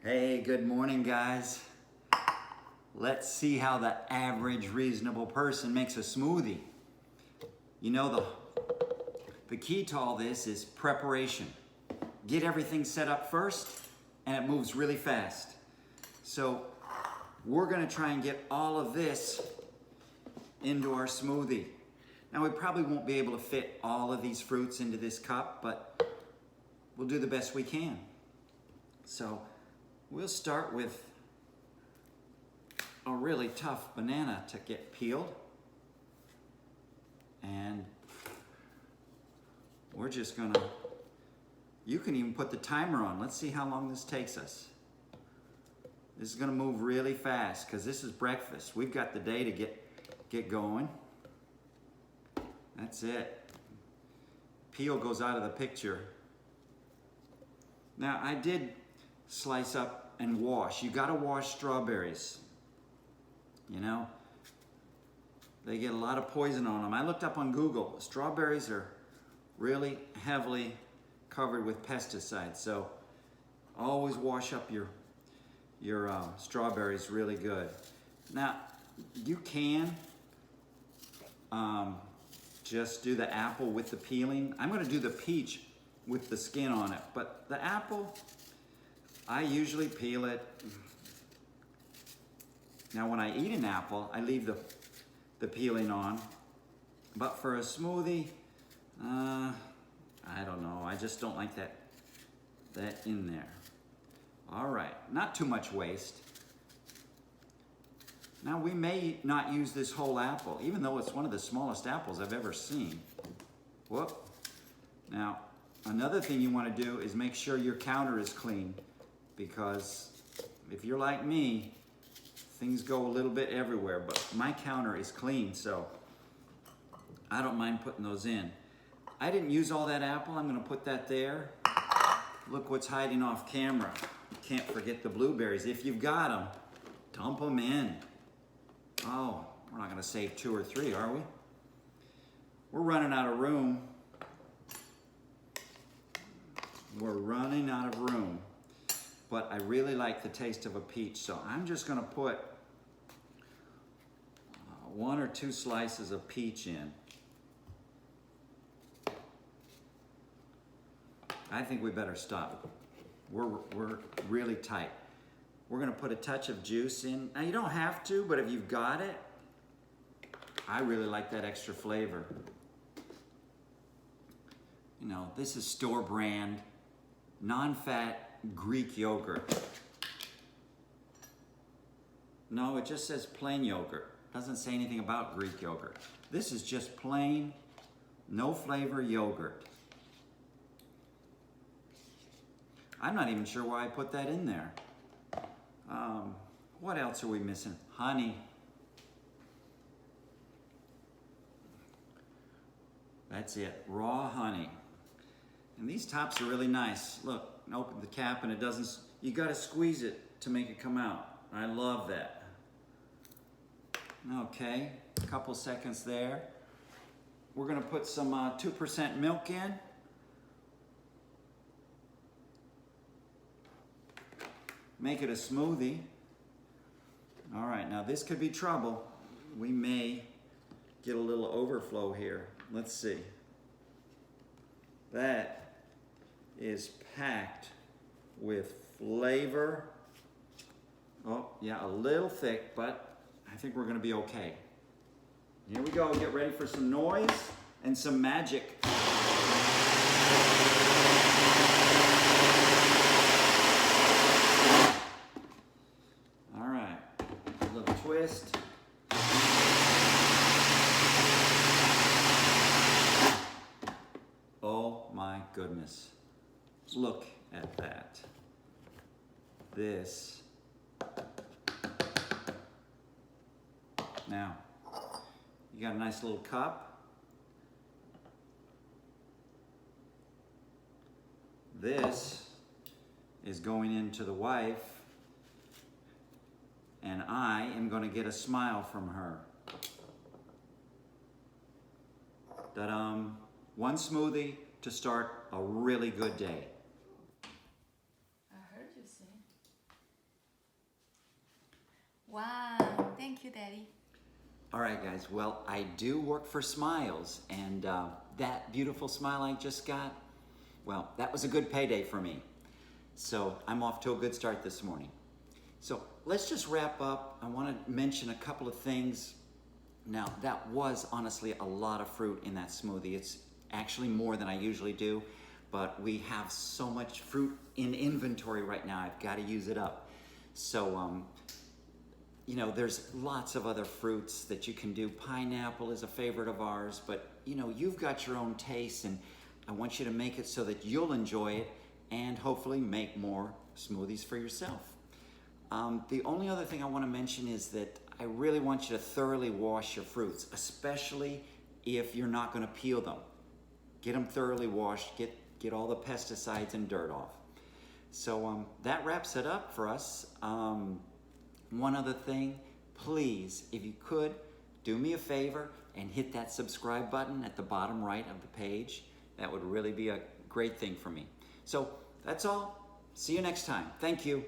Hey, good morning, guys. Let's see how the average reasonable person makes a smoothie. You know, the key to all this is preparation. Get everything set up first, and it moves really fast. So we're gonna try and get all of this into our smoothie. Now, we probably won't be able to fit all of these fruits into this cup, but we'll do the best we can. So we'll start with a really tough banana to get peeled. And we're just gonna, you can even put the timer on. Let's see how long this takes us. This is gonna move really fast because this is breakfast. We've got the day to get going. That's it. Peel goes out of the picture. Now, I did slice up and wash. You gotta wash strawberries. You know, they get a lot of poison on them. I looked up on Google. Strawberries are really heavily covered with pesticides, so always wash up your strawberries really good. Now, you can just do the apple with the peeling. I'm gonna do the peach with the skin on it, but the apple, I usually peel it. Now, when I eat an apple, I leave the peeling on, but for a smoothie, I don't know, I just don't like that in there. All right, not too much waste. Now, we may not use this whole apple, even though it's one of the smallest apples I've ever seen. Whoop. Now, another thing you want to do is make sure your counter is clean, because if you're like me, things go a little bit everywhere, but my counter is clean, so I don't mind putting those in. I didn't use all that apple. I'm going to put that there. Look what's hiding off camera. You can't forget the blueberries. If you've got them, dump them in. Oh, we're not going to save 2 or 3, are we? We're running out of room. We're running out of room. But I really like the taste of a peach, so I'm just going to put 1 or 2 slices of peach in. I think we better stop. We're really tight. We're gonna put a touch of juice in. Now, you don't have to, but if you've got it, I really like that extra flavor. You know, this is store brand, non-fat Greek yogurt. No, it just says plain yogurt. Doesn't say anything about Greek yogurt. This is just plain, no flavor yogurt. I'm not even sure why I put that in there. What else are we missing? Honey. That's it, raw honey. And these tops are really nice. Look, open the cap and it doesn't, you gotta squeeze it to make it come out. I love that. Okay, a couple seconds there. We're gonna put some 2% milk in. Make it a smoothie. All right, now this could be trouble. We may get a little overflow here. Let's see. That is packed with flavor. Oh, yeah, a little thick, but I think we're gonna be okay. Here we go, get ready for some noise and some magic. All right, a little twist. Oh my goodness, look at that. This. Now, you got a nice little cup. This is going into the wife, and I am going to get a smile from her. Ta-da! One smoothie to start a really good day. I heard you say. Thank you, Daddy. All right, guys. Well, I do work for Smiles, and that beautiful smile I just got, well, that was a good payday for me. So I'm off to a good start this morning. So let's just wrap up. I want to mention a couple of things. Now, that was honestly a lot of fruit in that smoothie. It's actually more than I usually do, but we have so much fruit in inventory right now, I've got to use it up. So, you know, there's lots of other fruits that you can do. Pineapple is a favorite of ours, but you know, you've got your own taste, and I want you to make it so that you'll enjoy it and hopefully make more smoothies for yourself. The only other thing I want to mention is that I really want you to thoroughly wash your fruits, especially if you're not going to peel them. Get them thoroughly washed, get all the pesticides and dirt off. So that wraps it up for us. One other thing, please, if you could, do me a favor and hit that subscribe button at the bottom right of the page. That would really be a great thing for me. So that's all. See you next time. Thank you.